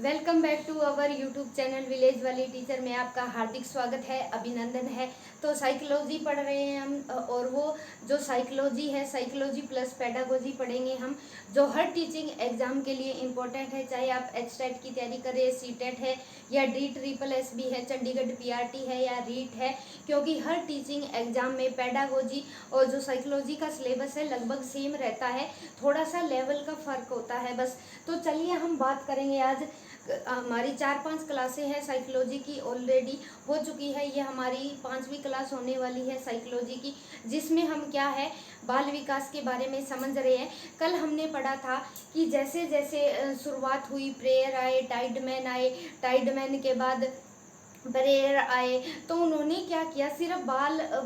Welcome back to our YouTube channel village वाली teacher में आपका हार्दिक स्वागत है, अभिनंदन है। तो साइकोलॉजी पढ़ रहे हैं हम, और वो जो साइकोलॉजी है, साइकोलॉजी प्लस पेडागोजी पढ़ेंगे हम, जो हर टीचिंग एग्जाम के लिए इम्पोर्टेंट है। चाहे आप एचटेट की तैयारी करें, सीटेट है या DSSS है, चंडीगढ़ PRT है या रीट है, क्योंकि हर टीचिंग एग्जाम में पेडागोजी और जो साइकोलॉजी का सिलेबस है लगभग सेम रहता है, थोड़ा सा लेवल का फ़र्क होता है बस। तो चलिए हम बात करेंगे आज। हमारी 4-5 क्लासें हैं साइकोलॉजी की, ऑलरेडी हो चुकी है। ये हमारी 5वीं क्लास होने वाली है साइकोलॉजी की, जिसमें हम क्या है बाल विकास के बारे में समझ रहे हैं। कल हमने पढ़ा था कि जैसे जैसे शुरुआत हुई, प्रेयर आए, टाइडमैन आए, टाइडमैन के बाद ब्रेयर आए, तो उन्होंने क्या किया, सिर्फ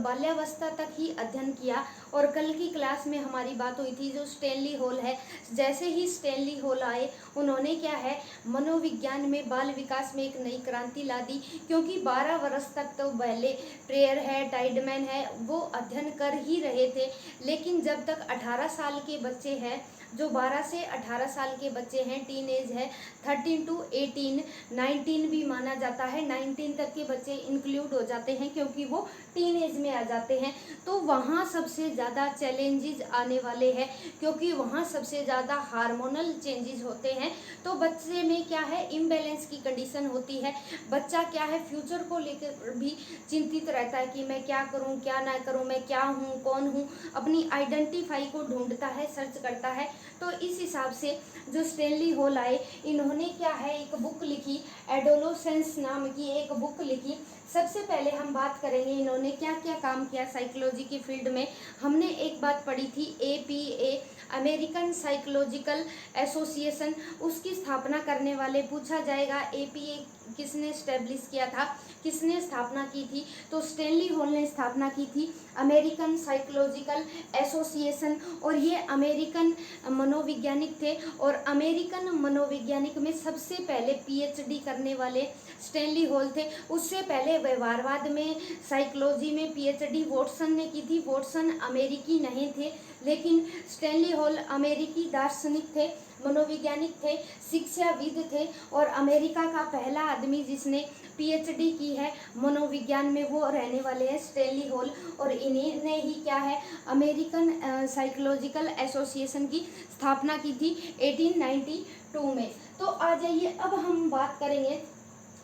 बाल्यावस्था तक ही अध्ययन किया। और कल की क्लास में हमारी बात हुई थी जो स्टैनली हॉल है, जैसे ही स्टैनली हॉल आए उन्होंने क्या है मनोविज्ञान में, बाल विकास में एक नई क्रांति ला दी। क्योंकि 12 वर्ष तक तो पहले प्रेयर है, टाइडमैन है, वो अध्ययन कर ही रहे थे। लेकिन जब तक 18 साल के बच्चे हैं, जो 12 से 18 साल के बच्चे हैं, टीन एज है, 13 to 18, 19 भी माना जाता है, 19 तक के बच्चे इंक्लूड हो जाते हैं क्योंकि वो टीन एज में आ जाते हैं। तो वहाँ सबसे ज़्यादा चैलेंजेस आने वाले हैं, क्योंकि वहाँ सबसे ज़्यादा हार्मोनल चेंजेस होते हैं। तो बच्चे में क्या है, इम्बैलेंस की कंडीशन होती है। बच्चा क्या है, फ्यूचर को लेकर भी चिंतित रहता है कि मैं क्या करूं, क्या ना करूं, मैं क्या हूं, कौन हूं, अपनी आइडेंटिफाई को ढूंढता है, सर्च करता है। तो इस हिसाब से जो स्टैनली हॉल आए, इन्होंने क्या है एक बुक लिखी, एडोलोसेंस नाम की एक बुक लिखी। सबसे पहले हम बात करेंगे इन्होंने क्या क्या काम किया साइकोलॉजी की फील्ड में। हमने एक बात पढ़ी थी APA, अमेरिकन साइकोलॉजिकल एसोसिएशन, उसकी स्थापना करने वाले पूछा जाएगा APA किसने स्टैब्लिश किया था, किसने स्थापना की थी। तो स्टैनली हॉल ने स्थापना की थी अमेरिकन साइकोलॉजिकल एसोसिएशन, और ये अमेरिकन मनोवैज्ञानिक थे। और अमेरिकन मनोवैज्ञानिक में सबसे पहले PhD करने वाले स्टैनली हॉल थे। उससे पहले व्यवहारवाद में, साइकोलॉजी में PhD वॉटसन ने की थी। वॉटसन अमेरिकी नहीं थे, लेकिन स्टैनली हॉल अमेरिकी दार्शनिक थे, मनोवैज्ञानिक थे, शिक्षाविद थे। और अमेरिका का पहला आदमी जिसने PhD की है मनोविज्ञान में, वो रहने वाले हैं स्टैनली हॉल। और इन्हीं ने ही क्या है अमेरिकन साइकोलॉजिकल एसोसिएशन की स्थापना की थी 1892 में। तो आ जाइए अब हम बात करेंगे।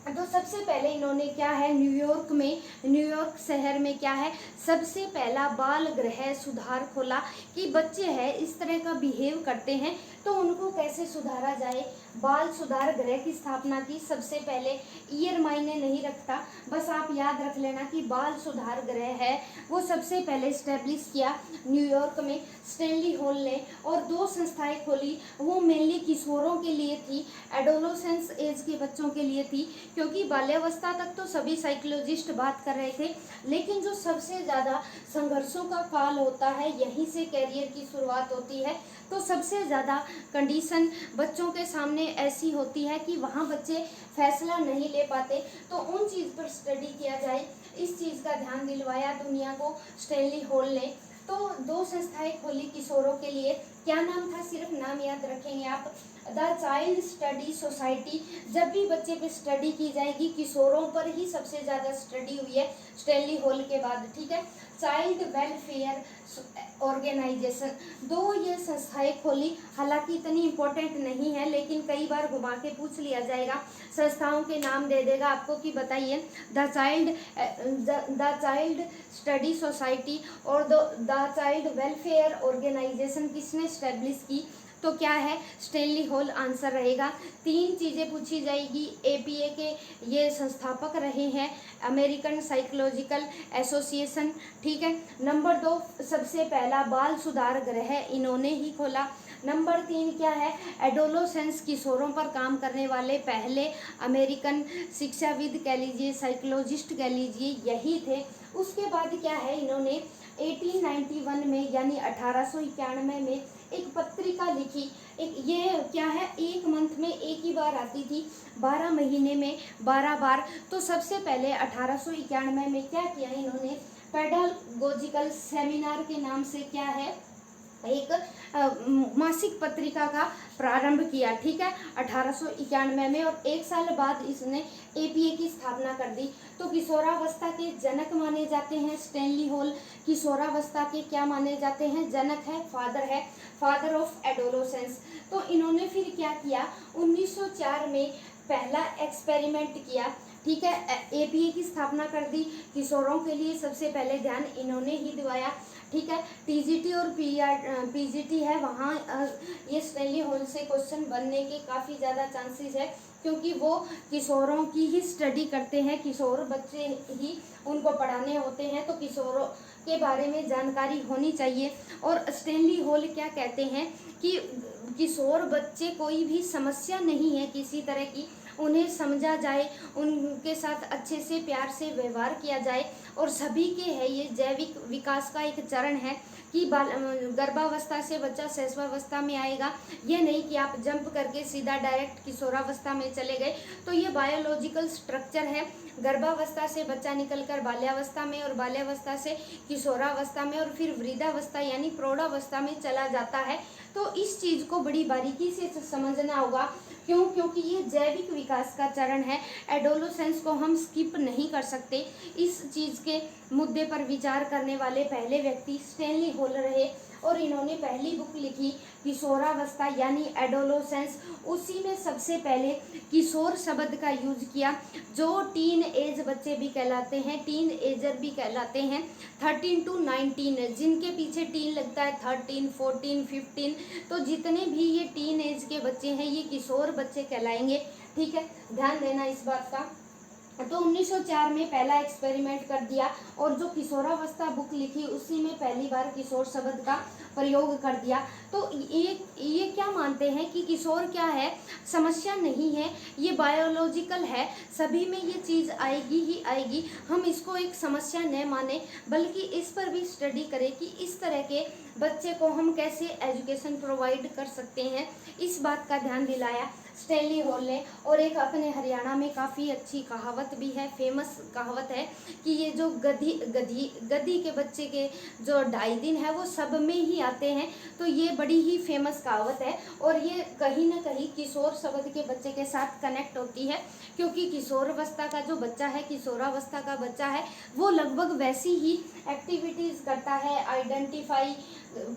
तो सबसे पहले इन्होंने क्या है न्यूयॉर्क में, न्यूयॉर्क शहर में क्या है सबसे पहला बाल गृह सुधार खोला, कि बच्चे हैं इस तरह का बिहेव करते हैं तो उनको कैसे सुधारा जाए। बाल सुधार गृह की स्थापना की सबसे पहले, ईयर मायने नहीं रखता, बस आप याद रख लेना कि बाल सुधार गृह है, वो सबसे पहले स्टैब्लिश किया न्यूयॉर्क में स्टैनली हॉल ने। और 2 संस्थाएं खोली, वो मेनली किशोरों के लिए थी, एडोलोसेंस एज के बच्चों के लिए थी, क्योंकि बाल्यावस्था तक तो सभी साइकोलॉजिस्ट बात कर रहे थे, लेकिन जो सबसे ज़्यादा संघर्षों का काल होता है, यहीं से कैरियर की शुरुआत होती है। तो सबसे ज़्यादा कंडीशन बच्चों के सामने ऐसी होती है कि वहाँ बच्चे फैसला नहीं ले पाते, तो उन चीज़ पर स्टडी किया जाए, इस चीज़ का ध्यान दिलवाया दुनिया को स्टैनली हॉल ने। तो 2 संस्थाएं खोली किशोरों के लिए, क्या नाम था, सिर्फ नाम याद रखेंगे आप, द चाइल्ड स्टडी सोसाइटी। जब भी बच्चे पे स्टडी की जाएगी, किशोरों पर ही सबसे ज़्यादा स्टडी हुई है स्टैनली हॉल के बाद, ठीक है। चाइल्ड वेलफेयर ऑर्गेनाइजेशन, 2 ये संस्थाएं खोली, हालांकि इतनी इम्पोर्टेंट नहीं है, लेकिन कई बार घुमा के पूछ लिया जाएगा, संस्थाओं के नाम दे देगा आपको कि बताइए। द चाइल्ड स्टडी सोसाइटी और द चाइल्ड वेलफेयर ऑर्गेनाइजेशन किसने स्टैब्लिश की, तो क्या है स्टैनली हॉल आंसर रहेगा। 3 चीज़ें पूछी जाएगी। APA के ये संस्थापक रहे हैं अमेरिकन साइकोलॉजिकल एसोसिएशन, ठीक है। नंबर 2, सबसे पहला बाल सुधार गृह इन्होंने ही खोला। नंबर 3 क्या है, एडोलोसेंस किशोरों पर काम करने वाले पहले अमेरिकन शिक्षाविद कह लीजिए, साइकोलॉजिस्ट कह लीजिए, यही थे। उसके बाद क्या है, इन्होंने 1891 में यानी 1891 में एक पत्रिका लिखी। एक ये क्या है, एक मंथ में एक ही बार आती थी, 12 महीने में 12 बार। तो सबसे पहले 1891 में क्या किया इन्होंने, पेडागोजिकल सेमिनार के नाम से क्या है एक मासिक पत्रिका का प्रारंभ किया, ठीक है, 1891 में। और 1 साल बाद इसने एपीए की स्थापना कर दी। तो किशोरावस्था के जनक माने जाते हैं स्टैनली हॉल। किशोरावस्था के क्या माने जाते हैं? जनक है, फादर ऑफ एडोलोसेंस। तो इन्होंने फिर क्या किया, 1904 में पहला एक्सपेरिमेंट किया, ठीक है, एपीए की स्थापना कर दी। किशोरों के लिए सबसे पहले ध्यान इन्होंने ही दिवाया, ठीक है। टीजीटी और पीजीटी है, वहाँ ये स्टैनली हॉल से क्वेश्चन बनने के काफ़ी ज़्यादा चांसेस है, क्योंकि वो किशोरों की ही स्टडी करते हैं, किशोर बच्चे ही उनको पढ़ाने होते हैं, तो किशोरों के बारे में जानकारी होनी चाहिए। और स्टैनली हॉल क्या कहते हैं कि किशोर बच्चे कोई भी समस्या नहीं है किसी तरह की, उन्हें समझा जाए, उनके साथ अच्छे से प्यार से व्यवहार किया जाए, और सभी के है ये जैविक विकास का एक चरण है कि गर्भावस्था से बच्चा शैशवावस्था में आएगा। ये नहीं कि आप जंप करके सीधा डायरेक्ट किशोरावस्था में चले गए। तो ये बायोलॉजिकल स्ट्रक्चर है, गर्भावस्था से बच्चा निकलकर बाल्यावस्था में, और बाल्यावस्था से किशोरावस्था में, और फिर वृद्धावस्था यानी प्रौढ़ावस्था में चला जाता है। तो इस चीज़ को बड़ी बारीकी से समझना होगा। क्यों? क्योंकि ये जैविक विकास का चरण है, एडोलोसेंस को हम स्किप नहीं कर सकते। इस चीज़ के मुद्दे पर विचार करने वाले पहले व्यक्ति स्टैनली हॉल रहे, और इन्होंने पहली बुक लिखी किशोरावस्था यानी एडोलोसेंस। उसी में सबसे पहले किशोर शब्द का यूज किया, जो टीन एज बच्चे भी कहलाते हैं, टीन एजर भी कहलाते हैं, 13 to 19, जिनके पीछे टीन लगता है 13, 14, 15, तो जितने भी ये टीन एज के बच्चे हैं ये किशोर बच्चे कहलाएंगे, ठीक है, ध्यान देना इस बात का। तो 1904 में पहला एक्सपेरिमेंट कर दिया, और जो किशोरावस्था बुक लिखी उसी में पहली बार किशोर शब्द का प्रयोग कर दिया। तो ये क्या मानते हैं कि किशोर क्या है, समस्या नहीं है, ये बायोलॉजिकल है, सभी में ये चीज़ आएगी ही आएगी। हम इसको एक समस्या न माने, बल्कि इस पर भी स्टडी करें कि इस तरह के बच्चे को हम कैसे एजुकेशन प्रोवाइड कर सकते हैं, इस बात का ध्यान दिलाया स्टैनली हॉल ने। और एक अपने हरियाणा में काफ़ी अच्छी कहावत भी है, फेमस कहावत है कि ये जो गधी के बच्चे के जो 2.5 दिन है वो सब में ही आते हैं। तो ये बड़ी ही फेमस कहावत है, और ये कहीं ना कहीं किशोर शब्द के बच्चे के साथ कनेक्ट होती है, क्योंकि किशोरावस्था का जो बच्चा है, किशोरावस्था का बच्चा है, वो लगभग वैसी ही एक्टिविटीज़ करता है, आइडेंटिफाई,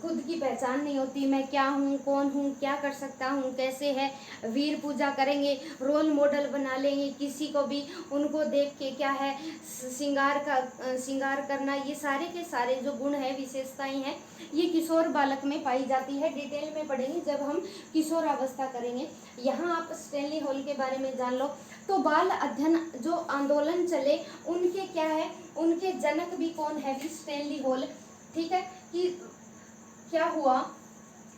खुद की पहचान नहीं होती, मैं क्या हूँ, कौन हूँ, क्या कर सकता हूँ, कैसे है, वीर पूजा करेंगे, रोल मॉडल बना लेंगे किसी को भी, उनको देख के क्या है श्रृंगार करना, ये सारे के सारे जो गुण है, विशेषताएं हैं, ये किशोर बालक में पाई जाती है। डिटेल में पढ़ेंगे जब हम किशोरावस्था करेंगे। यहाँ आप स्टैनली हॉल के बारे में जान लो। तो बाल अध्ययन जो आंदोलन चले उनके क्या है, उनके जनक भी कौन है? भी स्टैनली हॉल, ठीक है। कि क्या हुआ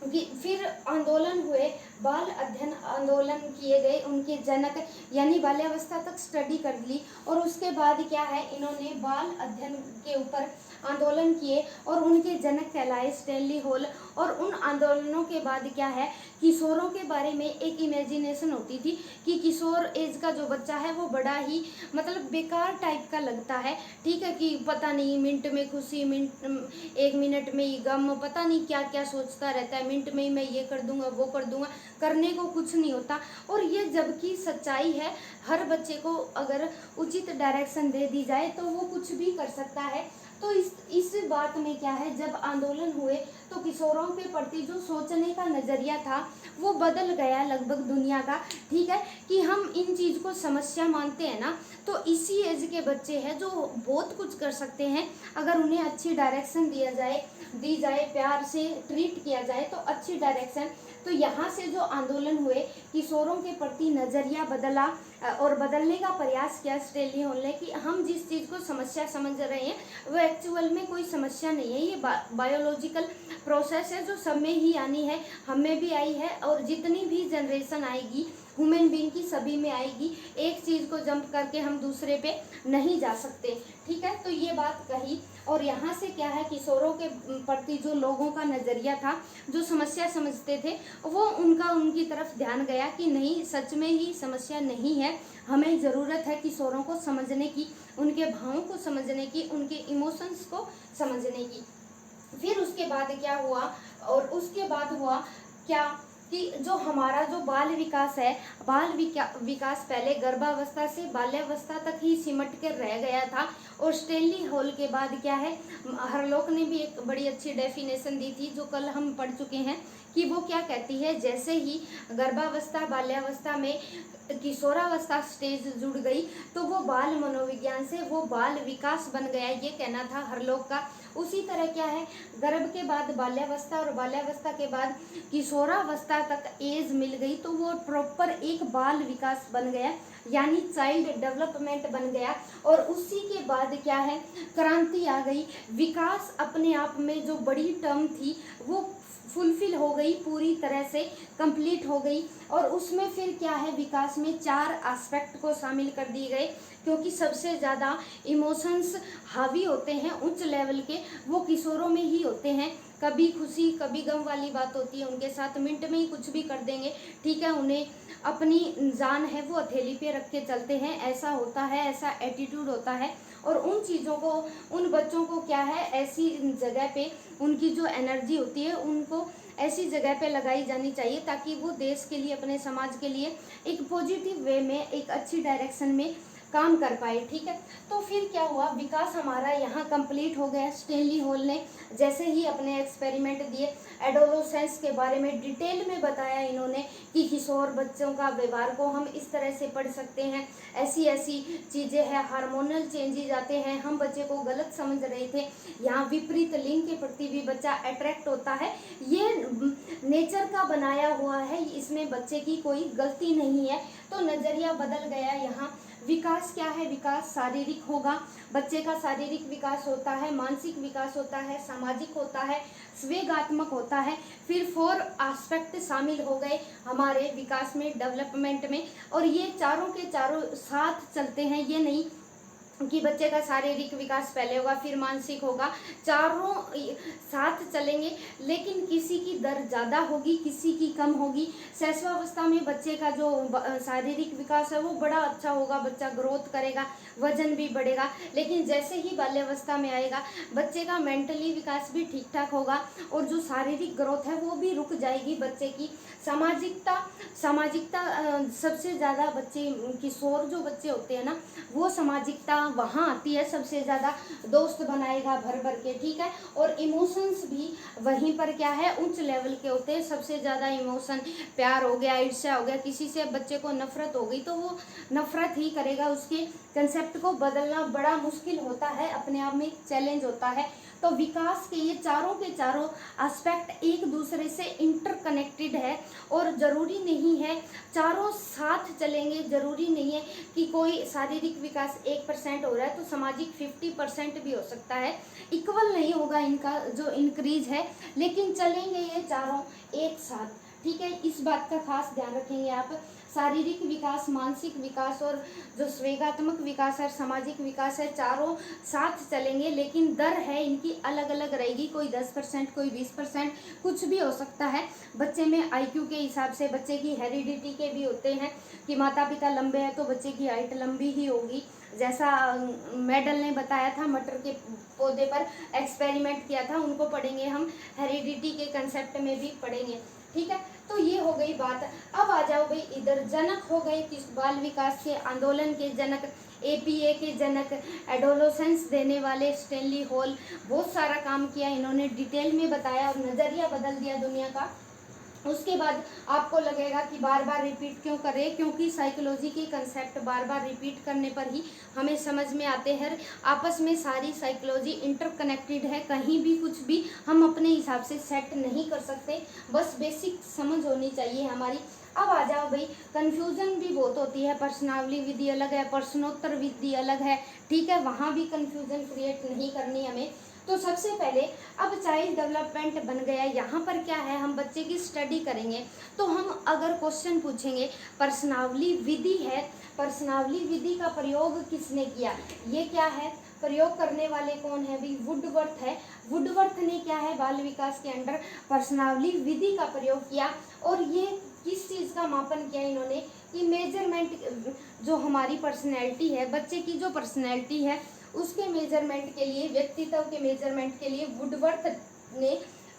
कि फिर आंदोलन हुए, बाल अध्ययन आंदोलन किए गए, उनके जनक यानी बाल्यावस्था तक स्टडी कर ली, और उसके बाद क्या है, इन्होंने बाल अध्ययन के ऊपर आंदोलन किए, और उनके जनक कहलाए स्टैनली हॉल। और उन आंदोलनों के बाद क्या है, किशोरों के बारे में एक इमेजिनेशन होती थी कि किशोर एज का जो बच्चा है वो बड़ा ही मतलब बेकार टाइप का लगता है, ठीक है, कि पता नहीं मिनट में खुशी, एक मिनट में ही गम, पता नहीं क्या क्या सोचता रहता है, मिनट में ही मैं ये कर दूंगा, वो कर दूंगा, करने को कुछ नहीं होता। और ये जबकि सच्चाई है, हर बच्चे को अगर उचित डायरेक्शन दे दी जाए तो वो कुछ भी कर सकता है। तो इस बात में क्या है, जब आंदोलन हुए तो किशोरों के प्रति जो सोचने का नज़रिया था वो बदल गया लगभग दुनिया का, ठीक है, कि हम इन चीज़ को समस्या मानते हैं ना, तो इसी एज के बच्चे हैं जो बहुत कुछ कर सकते हैं, अगर उन्हें अच्छी डायरेक्शन दी जाए, प्यार से ट्रीट किया जाए तो अच्छी डायरेक्शन। तो यहाँ से जो आंदोलन हुए, किशोरों के प्रति नज़रिया बदला और बदलने का प्रयास किया स्टैनली हॉल ने कि हम जिस चीज़ को समस्या समझ रहे हैं वो एक्चुअल में कोई समस्या नहीं है, ये बायोलॉजिकल प्रोसेस है जो सब में ही आनी है, हम में भी आई है, और जितनी भी जनरेशन आएगी ह्यूमन बीइंग की सभी में आएगी। एक चीज़ को जंप करके हम दूसरे पे नहीं जा सकते, ठीक है। तो ये बात कही, और यहाँ से क्या है, किशोरों के प्रति जो लोगों का नज़रिया था, जो समस्या समझते थे, वो उनकी तरफ ध्यान गया कि नहीं, सच में ही समस्या नहीं है, हमें ज़रूरत है किशोरों को समझने की, उनके भावों को समझने की, उनके इमोशंस को समझने की। फिर उसके बाद क्या हुआ, और उसके बाद हुआ क्या कि जो हमारा जो बाल विकास है, विकास पहले गर्भावस्था से बाल्यावस्था तक ही सिमट कर रह गया था। और स्टेनली हॉल के बाद क्या है, हरलोक ने भी एक बड़ी अच्छी डेफिनेशन दी थी जो कल हम पढ़ चुके हैं, कि वो क्या कहती है, जैसे ही गर्भावस्था बाल्यावस्था में किशोरावस्था स्टेज जुड़ गई तो वो बाल मनोविज्ञान से वो बाल विकास बन गया, ये कहना था हरलोक का। उसी तरह क्या है, गर्भ के बाद बाल्यावस्था और बाल्यावस्था के बाद किशोरावस्था तक एज मिल गई तो वो प्रॉपर एक बाल विकास बन गया, यानी चाइल्ड डेवलपमेंट बन गया। और उसी के बाद क्या है, क्रांति आ गई, विकास अपने आप में जो बड़ी टर्म थी वो फुलफिल हो गई, पूरी तरह से कंप्लीट हो गई। और उसमें फिर क्या है, विकास में 4 एस्पेक्ट को शामिल कर दिए गए, क्योंकि सबसे ज़्यादा इमोशंस हावी होते हैं उच्च लेवल के, वो किशोरों में ही होते हैं। कभी खुशी कभी गम वाली बात होती है उनके साथ, मिनट में ही कुछ भी कर देंगे, ठीक है। उन्हें अपनी जान है वो हथेली पे रख के चलते हैं, ऐसा होता है, ऐसा एटीट्यूड होता है। और उन चीज़ों को, उन बच्चों को क्या है, ऐसी जगह पे उनकी जो एनर्जी होती है उनको ऐसी जगह पे लगाई जानी चाहिए ताकि वो देश के लिए, अपने समाज के लिए एक पॉजिटिव वे में, एक अच्छी डायरेक्शन में काम कर पाए, ठीक है। तो फिर क्या हुआ, विकास हमारा यहाँ कंप्लीट हो गया। स्टेनली हॉल ने जैसे ही अपने एक्सपेरिमेंट दिए, एडोलोसेंस के बारे में डिटेल में बताया इन्होंने कि किशोर बच्चों का व्यवहार को हम इस तरह से पढ़ सकते हैं, ऐसी ऐसी चीज़ें हैं, हार्मोनल चेंजेज आते हैं, हम बच्चे को गलत समझ रहे थे, यहाँ विपरीत लिंग के प्रति भी बच्चा अट्रैक्ट होता है, ये नेचर का बनाया हुआ है, इसमें बच्चे की कोई गलती नहीं है। तो नज़रिया बदल गया यहाँ। विकास क्या है, विकास शारीरिक होगा, बच्चे का शारीरिक विकास होता है, मानसिक विकास होता है, सामाजिक होता है, संवेगात्मक होता है। फिर 4 एस्पेक्ट शामिल हो गए हमारे विकास में, डेवलपमेंट में, और ये चारों के चारों साथ चलते हैं। ये नहीं कि बच्चे का शारीरिक विकास पहले होगा फिर मानसिक होगा, चारों साथ चलेंगे, लेकिन किसी की दर ज़्यादा होगी, किसी की कम होगी। शैशवावस्था में बच्चे का जो शारीरिक विकास है वो बड़ा अच्छा होगा, बच्चा ग्रोथ करेगा, वजन भी बढ़ेगा। लेकिन जैसे ही बाल्यावस्था में आएगा, बच्चे का मेंटली विकास भी ठीक ठाक होगा और जो शारीरिक ग्रोथ है वो भी रुक जाएगी बच्चे की। सामाजिकता सबसे ज़्यादा बच्चे, किशोर जो बच्चे होते हैं ना, वो सामाजिकता वहाँ आती है सबसे ज़्यादा, दोस्त बनाएगा भर भर के, ठीक है। और इमोशंस भी वहीं पर क्या है, उच्च लेवल के होते हैं। सबसे ज़्यादा इमोशन प्यार हो गया, ईर्ष्या हो गया, किसी से बच्चे को नफरत हो गई तो वो नफरत ही करेगा, उसके कंसेप्ट को बदलना बड़ा मुश्किल होता है, अपने आप में एक चैलेंज होता है। तो विकास के ये चारों के चारों एस्पेक्ट एक दूसरे से इंटरकनेक्टेड है और ज़रूरी नहीं है चारों साथ चलेंगे, ज़रूरी नहीं है कि कोई शारीरिक विकास 1% हो रहा है तो सामाजिक 50% भी हो सकता है, इक्वल नहीं होगा इनका जो इंक्रीज है, लेकिन चलेंगे ये चारों एक साथ, ठीक है। इस बात का खास ध्यान रखेंगे आप। शारीरिक विकास, मानसिक विकास और जो संवेगात्मक विकास है, सामाजिक विकास है, चारों साथ चलेंगे, लेकिन दर है इनकी अलग अलग रहेगी, कोई 10%, कोई 20%, कुछ भी हो सकता है। बच्चे में आईक्यू के हिसाब से, बच्चे की हेरिडिटी के भी होते हैं कि माता पिता लंबे हैं तो बच्चे की हाइट लंबी ही होगी, जैसा मेडल ने बताया था, मटर के पौधे पर एक्सपेरिमेंट किया था, उनको पढ़ेंगे हम, हेरिडिटी के कंसेप्ट में भी पढ़ेंगे, ठीक है। तो ये हो गई बात। अब आ जाओ भाई इधर, जनक हो गए किस बाल विकास के आंदोलन के जनक, एपीए के जनक, एडोलोसेंस देने वाले स्टेनली हॉल, बहुत सारा काम किया इन्होंने, डिटेल में बताया और नज़रिया बदल दिया दुनिया का। उसके बाद आपको लगेगा कि बार बार रिपीट क्यों कर रहे हैं, क्योंकि साइकोलॉजी के कंसेप्ट बार बार रिपीट करने पर ही हमें समझ में आते हैं। आपस में सारी साइकोलॉजी इंटरकनेक्टेड है, कहीं भी कुछ भी हम अपने हिसाब से सेट नहीं कर सकते, बस बेसिक समझ होनी चाहिए हमारी। अब आ जाओ भाई, कन्फ्यूजन भी बहुत होती है, प्रश्नावली विधि अलग है, प्रश्नोत्तर विधि अलग है, ठीक है, वहाँ भी कन्फ्यूजन क्रिएट नहीं करनी हमें। तो सबसे पहले अब चाइल्ड डेवलपमेंट बन गया, यहाँ पर क्या है, हम बच्चे की स्टडी करेंगे तो हम अगर क्वेश्चन पूछेंगे प्रश्नावली विधि है, प्रश्नावली विधि का प्रयोग किसने किया, ये क्या है, प्रयोग करने वाले कौन है भी, वुडवर्थ है। वुडवर्थ ने क्या है, बाल विकास के अंडर प्रश्नावली विधि का प्रयोग किया। और ये किस चीज़ का मापन किया इन्होंने, कि मेजरमेंट, जो हमारी पर्सनैलिटी है, बच्चे की जो पर्सनैलिटी है उसके मेजरमेंट के लिए, व्यक्तित्व के मेजरमेंट के लिए वुडवर्थ ने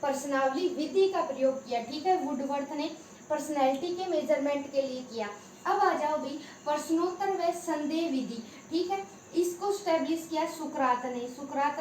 प्रश्नावली विधि का प्रयोग किया, ठीक है, वुडवर्थ ने पर्सनैलिटी के मेजरमेंट के लिए किया। अब आ जाओ भाई प्रश्नोत्तर व संदेह विधि, ठीक है, इसको स्टैब्लिश किया सुकरात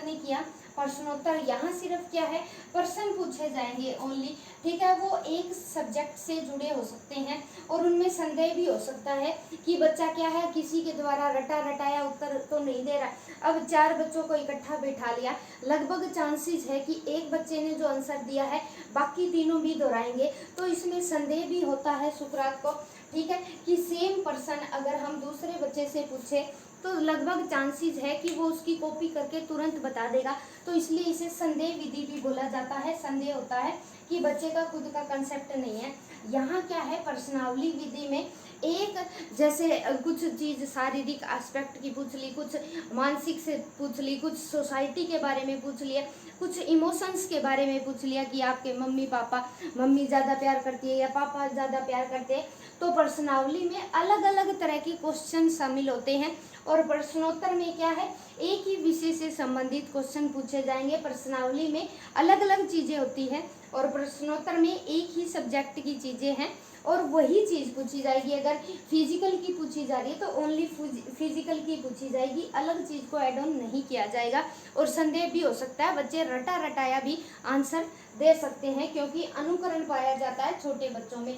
ने किया। प्रश्नोत्तर यहाँ सिर्फ क्या है, प्रश्न पूछे जाएंगे ओनली, ठीक है, वो एक सब्जेक्ट से जुड़े हो सकते हैं और उनमें संदेह भी हो सकता है कि बच्चा क्या है, किसी के द्वारा रटा रटाया उत्तर तो नहीं दे रहा। अब 4 बच्चों को इकट्ठा बैठा लिया, लगभग चांसेस है कि एक बच्चे ने जो आंसर दिया है बाकी तीनों भी दोहराएंगे, तो इसमें संदेह भी होता है सुकरात को, ठीक है, कि सेम पर्सन अगर हम दूसरे बच्चे से पूछे तो लगभग चांसेस है कि वो उसकी कॉपी करके तुरंत बता देगा, तो इसलिए इसे संदेह विधि भी बोला जाता है। संदेह होता है कि बच्चे का खुद का कंसेप्ट नहीं है। यहाँ क्या है, प्रश्नावली विधि में एक जैसे कुछ चीज़ शारीरिक एस्पेक्ट की पूछ ली, कुछ मानसिक से पूछ ली, कुछ सोसाइटी के बारे में पूछ लिया, कुछ इमोशंस के बारे में पूछ लिया कि आपके मम्मी ज़्यादा प्यार करती है या पापा ज़्यादा प्यार करते हैं। तो प्रश्नावली में अलग अलग तरह के क्वेश्चन शामिल होते हैं और प्रश्नोत्तर में क्या है, एक ही विषय से संबंधित क्वेश्चन पूछे जाएंगे। प्रश्नावली में अलग अलग चीज़ें होती हैं और प्रश्नोत्तर में एक ही सब्जेक्ट की चीज़ें हैं और वही चीज़ पूछी जाएगी। अगर फिजिकल की पूछी जा रही है तो ओनली फिजिकल की पूछी जाएगी, अलग चीज़ को ऐड ऑन नहीं किया जाएगा। और संदेह भी हो सकता है, बच्चे रटा रटाया भी आंसर दे सकते हैं क्योंकि अनुकरण पाया जाता है छोटे बच्चों में।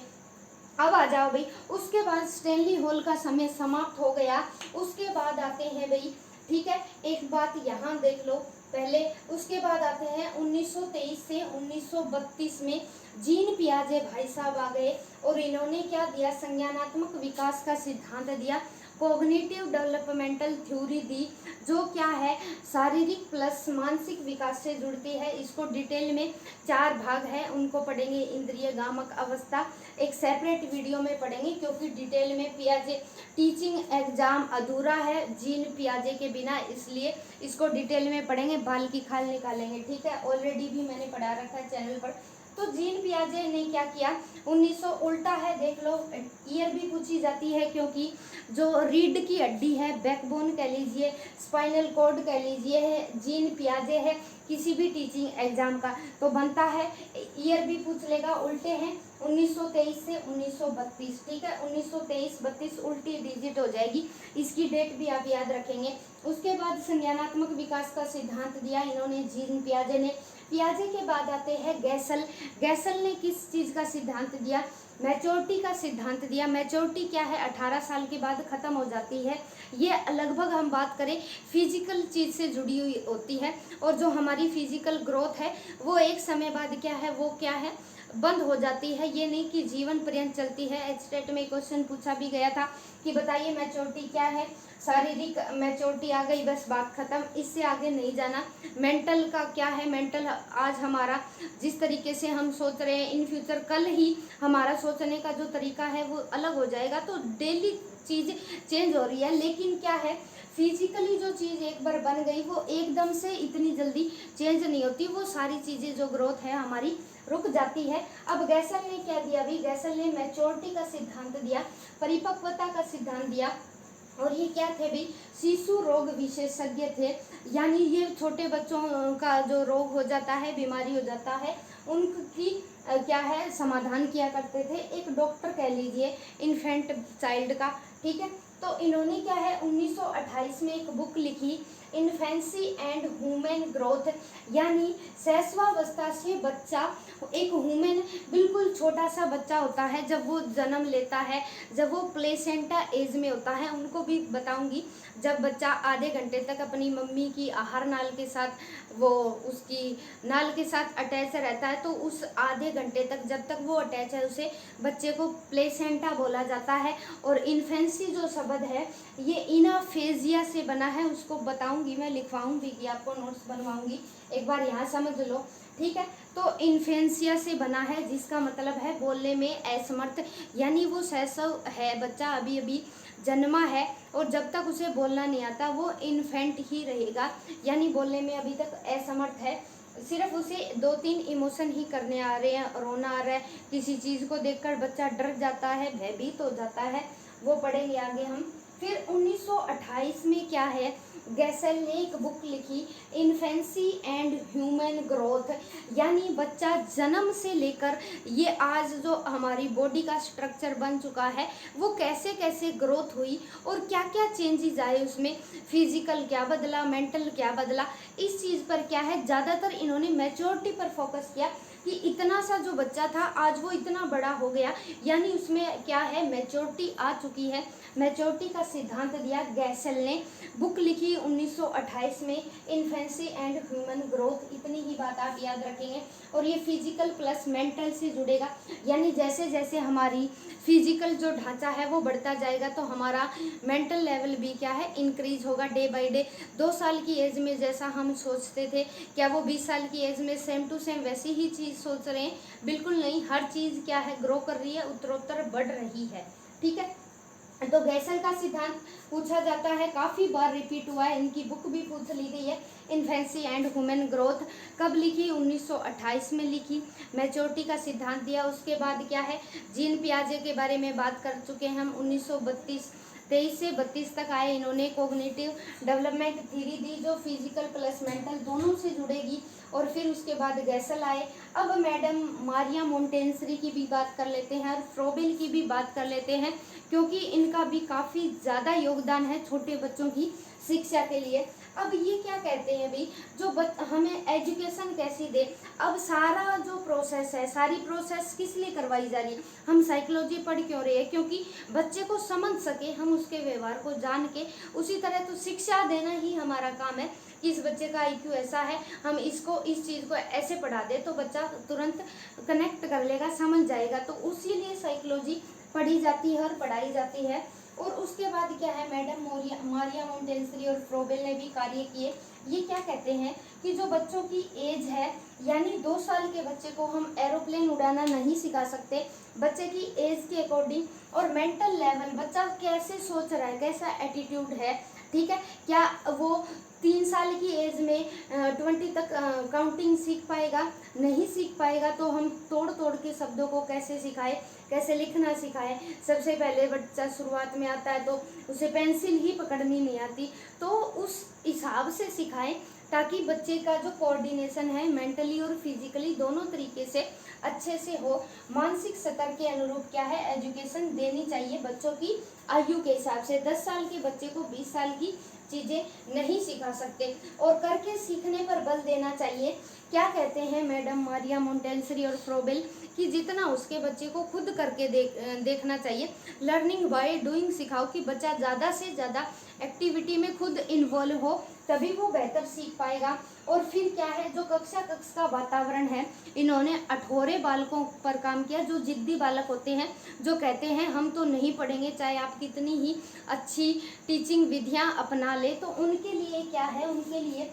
अब आ जाओ भाई, उसके बाद स्टैनली हॉल का समय समाप्त हो गया। उसके बाद आते हैं भाई, ठीक है, एक बात यहाँ देख लो पहले, उसके बाद आते हैं 1923 से 1932 में जीन पियाजे भाई साहब आ गए और इन्होंने क्या दिया, संज्ञानात्मक विकास का सिद्धांत दिया, कॉग्निटिव डेवलपमेंटल थ्योरी दी, जो क्या है शारीरिक प्लस मानसिक विकास से जुड़ती है। इसको डिटेल में 4 भाग है, उनको पढ़ेंगे। इंद्रिय गामक अवस्था एक सेपरेट वीडियो में पढ़ेंगे क्योंकि डिटेल में पियाजे टीचिंग एग्जाम अधूरा है जीन पियाजे के बिना, इसलिए इसको डिटेल में पढ़ेंगे, बाल की खाल निकालेंगे, ठीक है, ऑलरेडी भी मैंने पढ़ा रखा है चैनल पर। तो जीन पियाजे ने क्या किया, 1900 उल्टा है, देख लो, ईयर भी पूछी जाती है क्योंकि जो रीढ़ की हड्डी है, बैकबोन कह लीजिए, स्पाइनल कॉर्ड कह लीजिए, है जीन पियाजे है किसी भी टीचिंग एग्जाम का, तो बनता है ईयर भी पूछ लेगा, उल्टे हैं 1923 से 1932, ठीक है, 1923-32 उल्टी डिजिट हो जाएगी, इसकी डेट भी आप याद रखेंगे। उसके बाद संज्ञानात्मक विकास का सिद्धांत दिया इन्होंने जीन पियाजे ने। पियाजे के बाद आते हैं गैसल ने किस चीज़ का सिद्धांत दिया, मैच्योरिटी का सिद्धांत दिया। मैच्योरिटी क्या है, 18 साल के बाद ख़त्म हो जाती है। ये लगभग हम बात करें फिजिकल चीज़ से जुड़ी हुई होती है और जो हमारी फिजिकल ग्रोथ है वो एक समय बाद क्या है, वो क्या है, बंद हो जाती है। ये नहीं कि जीवन पर्यंत चलती है। एचटेट में क्वेश्चन पूछा भी गया था कि बताइए मैच्योरिटी क्या है, शारीरिक मैच्योरिटी आ गई, बस बात खत्म, इससे आगे नहीं जाना। मेंटल का क्या है, मेंटल आज हमारा जिस तरीके से हम सोच रहे हैं इन फ्यूचर कल ही हमारा सोचने का जो तरीका है वो अलग हो जाएगा, तो डेली चीज़ चेंज हो रही है। लेकिन क्या है, फिजिकली जो चीज़ एक बार बन गई वो एकदम से इतनी जल्दी चेंज नहीं होती, वो सारी चीज़ें जो ग्रोथ है हमारी रुक जाती है। अब गैसल ने क्या दिया भी, गैसल ने मैच्योरिटी का सिद्धांत दिया, परिपक्वता का सिद्धांत दिया, और ये क्या थे भी, शिशु रोग विशेषज्ञ थे, यानी ये छोटे बच्चों का जो रोग हो जाता है, बीमारी हो जाता है, उनकी क्या है समाधान किया करते थे, एक डॉक्टर कह लीजिए इन्फेंट चाइल्ड का, ठीक है। तो इन्होंने क्या है 1928 में एक बुक लिखी, इन्फेंसी एंड ह्यूमन ग्रोथ, यानी शैशवावस्था से बच्चा, एक ह्यूमन बिल्कुल छोटा सा बच्चा होता है जब वो जन्म लेता है, जब वो प्लेसेंटा एज में होता है, उनको भी बताऊंगी, जब बच्चा आधे घंटे तक अपनी मम्मी की आहार नाल के साथ वो उसकी नाल के साथ अटैच रहता है, तो उस आधे घंटे तक जब तक वो अटैच है उसे बच्चे को प्लेसेंटा बोला जाता है। और इन्फेंसी जो शब्द है ये इनाफेजिया से बना है, उसको बताऊंगी मैं, लिखवाऊंगी कि आपको नोट्स बनवाऊंगी, एक बार यहाँ समझ लो, ठीक है। तो इन्फेंसिया से बना है जिसका मतलब है बोलने में असमर्थ, यानी वो शैशव है, बच्चा अभी अभी जन्मा है और जब तक उसे बोलना नहीं आता वो इन्फेंट ही रहेगा, यानी बोलने में अभी तक असमर्थ है, सिर्फ उसे 2-3 इमोशन ही करने आ रहे हैं, रोना आ रहा है, किसी चीज़ को देखकर बच्चा डर जाता है, भयभीत हो जाता है, वो पढ़ेंगे आगे हम। फिर 1928 में क्या है, गैसल ने एक बुक लिखी, इन्फेंसी एंड ह्यूमन ग्रोथ, यानी बच्चा जन्म से लेकर ये आज जो हमारी बॉडी का स्ट्रक्चर बन चुका है वो कैसे कैसे ग्रोथ हुई और क्या क्या चेंजेस आए उसमें, फिजिकल क्या बदला, मेंटल क्या बदला, इस चीज़ पर क्या है ज़्यादातर इन्होंने मैच्योरिटी पर फोकस किया कि इतना सा जो बच्चा था आज वो इतना बड़ा हो गया, यानी उसमें क्या है मैच्योरिटी आ चुकी है। मैच्योरिटी का सिद्धांत दिया गैसल ने, बुक लिखी 1928 में, इन्फेंसी एंड ह्यूमन ग्रोथ, इतनी ही बात आप याद रखेंगे। और ये फिजिकल प्लस मेंटल से जुड़ेगा, यानी जैसे जैसे हमारी फिजिकल जो ढांचा है वो बढ़ता जाएगा तो हमारा मेंटल लेवल भी क्या है इंक्रीज होगा डे बाय डे। 2 साल की एज में जैसा हम सोचते थे, क्या वो 20 साल की एज में सेम टू सेम वैसी ही चीज़ सोच रहे हैं? बिल्कुल नहीं, हर चीज़ क्या है ग्रो कर रही है, उत्तरोत्तर बढ़ रही है। ठीक है, तो गैसल का सिद्धांत पूछा जाता है, काफ़ी बार रिपीट हुआ है, इनकी बुक भी पूछ ली गई है, इन्फेंसी एंड ह्यूमन ग्रोथ। कब लिखी? 1928 में लिखी। मैच्योरिटी का सिद्धांत दिया। उसके बाद क्या है, जीन पियाजे के बारे में बात कर चुके हैं हम, 1923 से 32 तक आए। इन्होंने कोग्निटिव डेवलपमेंट थ्योरी दी जो फिजिकल प्लस मेंटल दोनों से जुड़ेगी। और फिर उसके बाद गैसल आए। अब मैडम मारिया मोंटेसरी की भी बात कर लेते हैं और फ्रोबेल की भी बात कर लेते हैं, क्योंकि इनका भी काफ़ी ज़्यादा योगदान है छोटे बच्चों की शिक्षा के लिए। अब ये क्या कहते हैं भाई, जो हमें एजुकेशन कैसी दे, अब सारा जो प्रोसेस है, सारी प्रोसेस किस लिए करवाई जा रही है, हम साइकोलॉजी पढ़ क्यों रहे हैं? क्योंकि बच्चे को समझ सके, हम उसके व्यवहार को जान के, उसी तरह तो शिक्षा देना ही हमारा काम है कि इस बच्चे का IQ ऐसा है, हम इसको इस चीज़ को ऐसे पढ़ा दे तो बच्चा तुरंत कनेक्ट कर लेगा, समझ जाएगा। तो उसी लिए साइकोलॉजी पढ़ी जाती है और पढ़ाई जाती है। और उसके बाद क्या है, मैडम मारिया मोंटेसरी और फ्रोबेल ने भी कार्य किए। ये क्या कहते हैं कि जो बच्चों की एज है, यानी 2 साल के बच्चे को हम एरोप्लेन उड़ाना नहीं सिखा सकते, बच्चे की एज के अकॉर्डिंग, और मेंटल लेवल, बच्चा कैसे सोच रहा है, कैसा एटीट्यूड है, ठीक है, क्या वो 3 साल की एज में 20 तक काउंटिंग सीख पाएगा? नहीं सीख पाएगा। तो हम तोड़ तोड़ के शब्दों को कैसे सिखाए, कैसे लिखना सिखाए। सबसे पहले बच्चा शुरुआत में आता है तो उसे पेंसिल ही पकड़नी नहीं आती, तो उस हिसाब से सिखाएं ताकि बच्चे का जो कोऑर्डिनेशन है मेंटली और फिजिकली दोनों तरीके से अच्छे से हो। मानसिक स्तर के अनुरूप क्या है एजुकेशन देनी चाहिए बच्चों की आयु के हिसाब से। 10 साल के बच्चे को 20 साल की चीज़ें नहीं सिखा सकते और करके सीखने पर बल देना चाहिए। क्या कहते हैं मैडम मारिया मोंटेसरी और फ्रोबेल कि जितना उसके बच्चे को खुद करके देखना चाहिए, लर्निंग बाय डूइंग सिखाओ कि बच्चा ज़्यादा से ज़्यादा एक्टिविटी में खुद इन्वॉल्व हो, तभी वो बेहतर सीख पाएगा। और फिर क्या है, जो कक्ष का वातावरण है, इन्होंने अठोरे बालकों पर काम किया, जो जिद्दी बालक होते हैं, जो कहते हैं हम तो नहीं पढ़ेंगे चाहे आप कितनी ही अच्छी टीचिंग विधियां अपना ले। तो उनके लिए क्या है, उनके लिए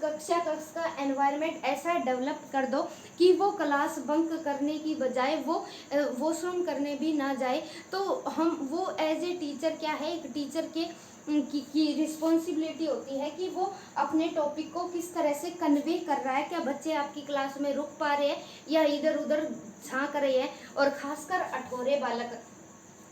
कक्षा का एनवायरनमेंट ऐसा डेवलप कर दो कि वो क्लास बंक करने की बजाय वो वॉशरूम करने भी ना जाए। तो हम वो एज ए टीचर क्या है, एक टीचर के की रिस्पॉन्सिबिलिटी होती है कि वो अपने टॉपिक को किस तरह से कन्वे कर रहा है, क्या बच्चे आपकी क्लास में रुक पा रहे हैं या इधर उधर झांक रहे हैं। और खासकर अठोरे बालक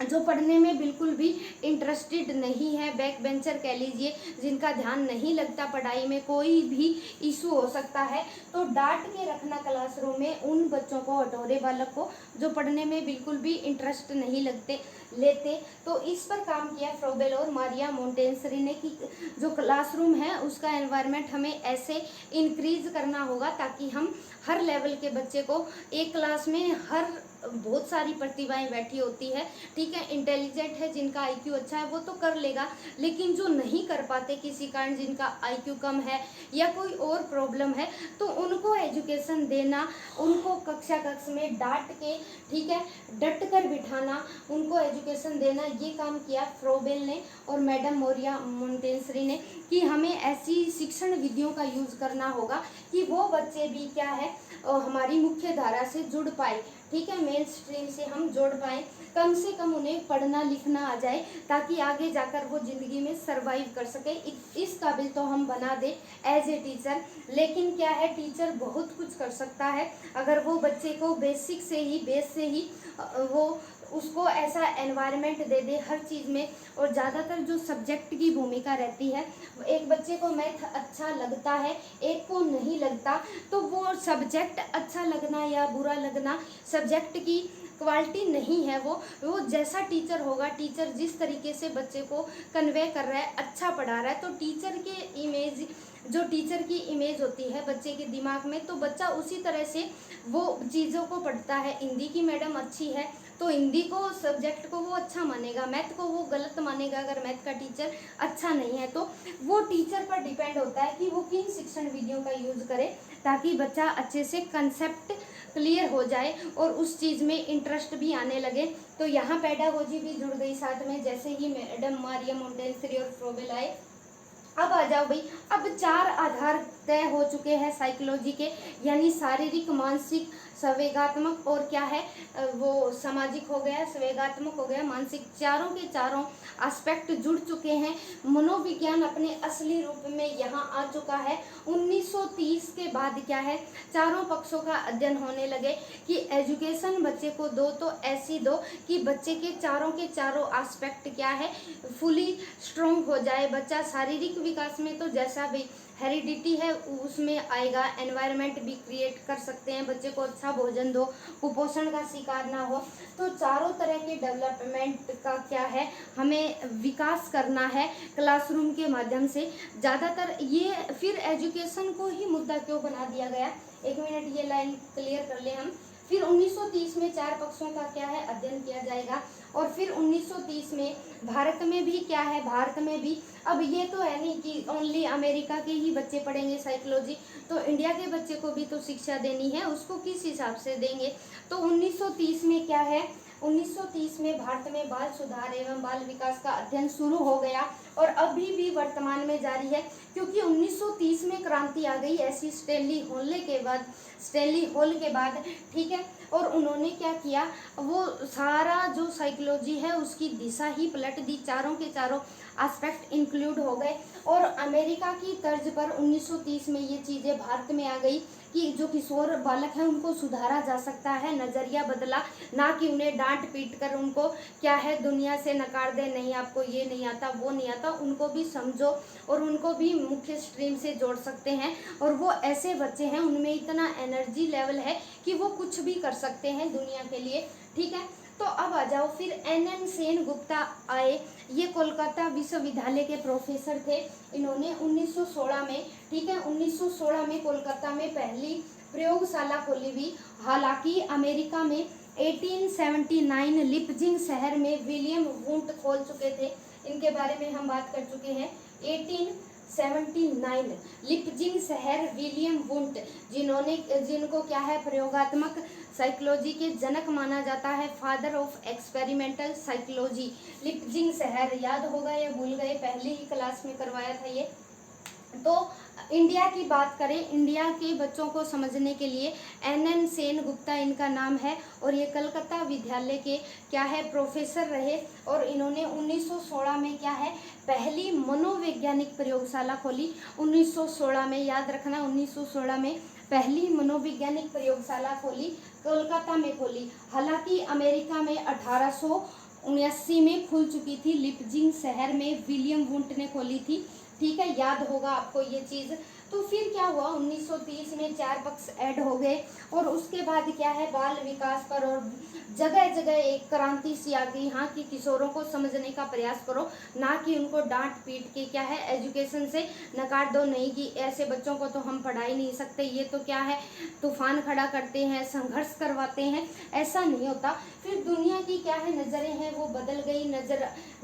जो पढ़ने में बिल्कुल भी इंटरेस्टेड नहीं है, बैक बेंचर कह लीजिए, जिनका ध्यान नहीं लगता पढ़ाई में, कोई भी इशू हो सकता है, तो डांट के रखना क्लासरूम में उन बच्चों को, अठोरे बालक को, जो पढ़ने में बिल्कुल भी इंटरेस्ट नहीं लेते। तो इस पर काम किया फ्रोबेल और मारिया मोंटेसरी ने कि जो क्लासरूम है उसका एनवायरनमेंट हमें ऐसे इंक्रीज करना होगा ताकि हम हर लेवल के बच्चे को, एक क्लास में हर बहुत सारी प्रतिभाएं बैठी होती है, ठीक है, इंटेलिजेंट है, जिनका IQ अच्छा है वो तो कर लेगा, लेकिन जो नहीं कर पाते किसी कारण, जिनका IQ कम है या कोई और प्रॉब्लम है, तो उनको एजुकेशन देना, उनको कक्ष में डांट के, ठीक है, डट कर बिठाना, उनको एजुकेशन देना, ये काम किया फ्रोबेल ने और मैडम मारिया मोंटेसरी ने कि हमें ऐसी शिक्षण विधियों का यूज करना होगा कि वो बच्चे भी क्या है हमारी मुख्य धारा से जुड़ पाए, ठीक है, मेन स्ट्रीम से हम जोड़ पाएँ, कम से कम उन्हें पढ़ना लिखना आ जाए ताकि आगे जाकर वो ज़िंदगी में सरवाइव कर सके, इस काबिल तो हम बना दें एज ए टीचर। लेकिन क्या है, टीचर बहुत कुछ कर सकता है अगर वो बच्चे को बेसिक से ही, बेस से ही वो उसको ऐसा एनवायरनमेंट दे दे हर चीज़ में। और ज़्यादातर जो सब्जेक्ट की भूमिका रहती है, एक बच्चे को मैथ अच्छा लगता है, एक को नहीं लगता, तो वो सब्जेक्ट अच्छा लगना या बुरा लगना सब्जेक्ट की क्वालिटी नहीं है। वो जैसा टीचर होगा, टीचर जिस तरीके से बच्चे को कन्वे कर रहा है, अच्छा पढ़ा रहा है, तो टीचर के इमेज, जो टीचर की इमेज होती है बच्चे के दिमाग में, तो बच्चा उसी तरह से वो चीज़ों को पढ़ता है। हिंदी की मैडम अच्छी है तो हिंदी को, सब्जेक्ट को वो अच्छा मानेगा, मैथ को वो गलत मानेगा अगर मैथ का टीचर अच्छा नहीं है। तो वो टीचर पर डिपेंड होता है कि वो किन शिक्षण विधियों का यूज़ करे ताकि बच्चा अच्छे से कंसेप्ट क्लियर हो जाए और उस चीज़ में इंटरेस्ट भी आने लगे। तो यहाँ पेडागोजी भी जुड़ गई साथ में, जैसे ही मैडम मारिया मोंटेसरी और फ्रोबेल आए। अब आ जाओ भाई, अब 4 आधार तय हो चुके हैं साइकोलॉजी के, यानी शारीरिक, मानसिक, संवेगात्मक और क्या है वो सामाजिक हो गया, संवेगात्मक हो गया, मानसिक, चारों के चारों एस्पेक्ट जुड़ चुके हैं। मनोविज्ञान अपने असली रूप में यहाँ आ चुका है। 1930 के बाद क्या है, चारों पक्षों का अध्ययन होने लगे कि एजुकेशन बच्चे को दो तो ऐसी दो कि बच्चे के चारों एस्पेक्ट क्या है, फुली स्ट्रॉन्ग हो जाए। बच्चा शारीरिक विकास में तो जैसा भी हेरिडिटी है उसमें आएगा, एनवायरनमेंट भी क्रिएट कर सकते हैं, बच्चे को अच्छा भोजन दो, कुपोषण का शिकार ना हो। तो चारों तरह के डेवलपमेंट का क्या है, हमें विकास करना है क्लासरूम के माध्यम से ज़्यादातर। ये फिर एजुकेशन को ही मुद्दा क्यों बना दिया गया, एक मिनट ये लाइन क्लियर कर ले हम। फिर 1930 में 4 पक्षों का क्या है अध्ययन किया जाएगा। और फिर 1930 में भारत में भी क्या है, भारत में भी, अब ये तो है नहीं कि ओनली अमेरिका के ही बच्चे पढ़ेंगे साइकोलॉजी, तो इंडिया के बच्चे को भी तो शिक्षा देनी है, उसको किस हिसाब से देंगे। तो 1930 में क्या है, 1930 में भारत में बाल सुधार एवं बाल विकास का अध्ययन शुरू हो गया और अभी भी वर्तमान में जारी है, क्योंकि 1930 में क्रांति आ गई ऐसी स्टैनली हॉल के बाद, ठीक है। और उन्होंने क्या किया, वो सारा जो साइकोलॉजी है उसकी दिशा ही पलट दी, चारों के चारों एस्पेक्ट इंक्लूड हो गए। और अमेरिका की तर्ज पर 1930 में ये चीज़ें भारत में आ गई कि जो किशोर बालक हैं उनको सुधारा जा सकता है, नज़रिया बदला, ना कि उन्हें डांट पीट कर उनको क्या है दुनिया से नकार दे, नहीं आपको ये नहीं आता वो नहीं आता, उनको भी समझो और उनको भी मुख्य स्ट्रीम से जोड़ सकते हैं। और वो ऐसे बच्चे हैं, उनमें इतना एनर्जी लेवल है कि वो कुछ भी कर सकते हैं दुनिया के लिए, ठीक है। तो अब आ जाओ, फिर NN सेन गुप्ता आए, ये कोलकाता विश्वविद्यालय के प्रोफेसर थे। इन्होंने 1916 में, ठीक है, 1916 में कोलकाता में पहली प्रयोगशाला खोली हुई। हालांकि अमेरिका में 1879 लिपजिंग शहर में विलियम वुंट खोल चुके थे, इनके बारे में हम बात कर चुके हैं। 1879 लिपजिंग शहर, विलियम वुंट, जिनको क्या है प्रयोगात्मक साइकोलॉजी के जनक माना जाता है, father of experimental psychology. Leipzig शहर याद होगा या भूल गए, पहली ही क्लास में करवाया था ये। तो इंडिया की बात करें, इंडिया के बच्चों को समझने के लिए NN सेन गुप्ता इनका नाम है और ये कलकत्ता विद्यालय के क्या है प्रोफेसर रहे। और इन्होंने 1916 में क्या है पहली मनोवैज्ञानिक प्रयोगशाला खोली। 1916 में, याद रखना, 1916 में पहली मनोवैज्ञानिक प्रयोगशाला खोली, कोलकाता में खोली। हालांकि अमेरिका में 1879 में खुल चुकी थी, लिपजिंग शहर में विलियम वुंट ने खोली थी, ठीक है, याद होगा आपको ये चीज़। तो फिर क्या हुआ, 1930 में 4 पक्ष ऐड हो गए और उसके बाद क्या है बाल विकास पर और जगह जगह एक क्रांति सी आ गई, हाँ, कि किशोरों को समझने का प्रयास करो, ना कि उनको डांट पीट के क्या है एजुकेशन से नकार दो, नहीं कि ऐसे बच्चों को तो हम पढ़ा ही नहीं सकते, ये तो क्या है तूफान खड़ा करते हैं, संघर्ष करवाते हैं, ऐसा नहीं होता। फिर दुनिया की क्या है नज़रें हैं वो बदल गई,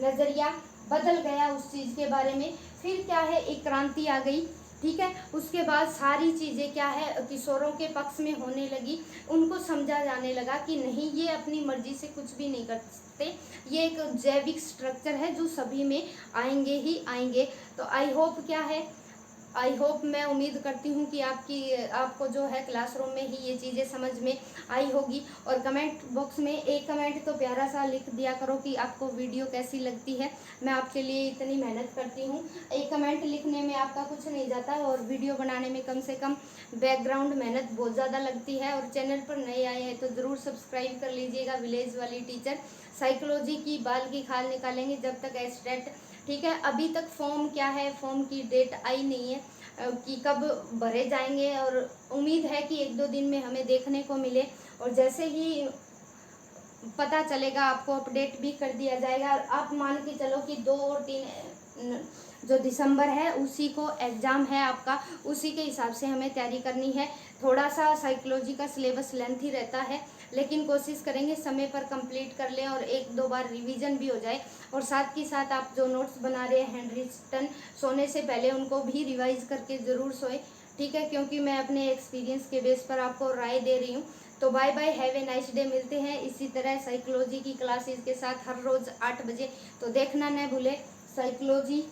नज़रिया बदल गया उस चीज़ के बारे में। फिर क्या है एक क्रांति आ गई, ठीक है, उसके बाद सारी चीज़ें क्या है किशोरों के पक्ष में होने लगी, उनको समझा जाने लगा कि नहीं ये अपनी मर्जी से कुछ भी नहीं कर सकते, ये एक जैविक स्ट्रक्चर है जो सभी में आएंगे ही आएंगे। तो आई होप क्या है आई होप, मैं उम्मीद करती हूँ कि आपको जो है क्लासरूम में ही ये चीज़ें समझ में आई होगी। और कमेंट बॉक्स में एक कमेंट तो प्यारा सा लिख दिया करो कि आपको वीडियो कैसी लगती है। मैं आपके लिए इतनी मेहनत करती हूँ, एक कमेंट लिखने में आपका कुछ नहीं जाता, और वीडियो बनाने में कम से कम बैकग्राउंड मेहनत बहुत ज़्यादा लगती है। और चैनल पर नए आए हैं तो ज़रूर सब्सक्राइब कर लीजिएगा। विलेज वाली टीचर साइकोलॉजी की बाल की खाल निकालेंगे जब तक एस्टेट, ठीक है। अभी तक फॉर्म क्या है, फॉर्म की डेट आई नहीं है कि कब भरे जाएंगे, और उम्मीद है कि 1-2 दिन में हमें देखने को मिले, और जैसे ही पता चलेगा आपको अपडेट भी कर दिया जाएगा। आप मान के चलो कि 2 और 3 जो दिसंबर है उसी को एग्ज़ाम है आपका, उसी के हिसाब से हमें तैयारी करनी है। थोड़ा सा साइकोलॉजी का सिलेबस लेंथी रहता है, लेकिन कोशिश करेंगे समय पर कंप्लीट कर लें और 1-2 बार रिवीजन भी हो जाए। और साथ ही साथ आप जो नोट्स बना रहे हैं हैंड रिटन, सोने से पहले उनको भी रिवाइज करके ज़रूर सोएं, ठीक है, क्योंकि मैं अपने एक्सपीरियंस के बेस पर आपको राय दे रही हूँ। तो bye bye, have a nice day. मिलते हैं इसी तरह साइकोलॉजी की क्लासेस के साथ हर रोज़ 8 बजे। तो देखना न भूले साइकोलॉजी